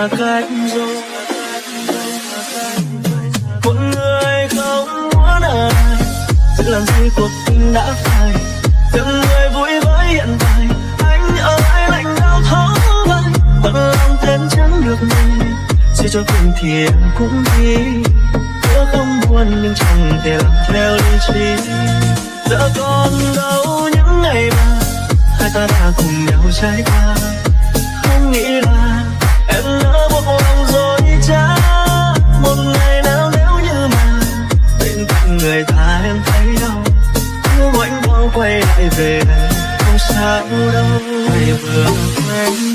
xa cách rồi. Một người không muốn ở lại, sự làm gì cuộc tình đã phai. Từng người vui với hiện tại, anh ơi lạnh đau thấu vai. Bận lòng thêm chẳng được gì, suy cho cùng thì em cũng đi. Nếu không buồn nhưng chẳng thể làm theo lý trí. Giờ còn đâu những ngày mà hai ta đã cùng nhau trải qua. Không nghĩ là em nỡ buộc lòng dối trá. Một ngày nào nếu như mà bên cạnh người ta em thấy đau, yêu anh mau quay lại về đây, không sao đâu. Ngày vừa quen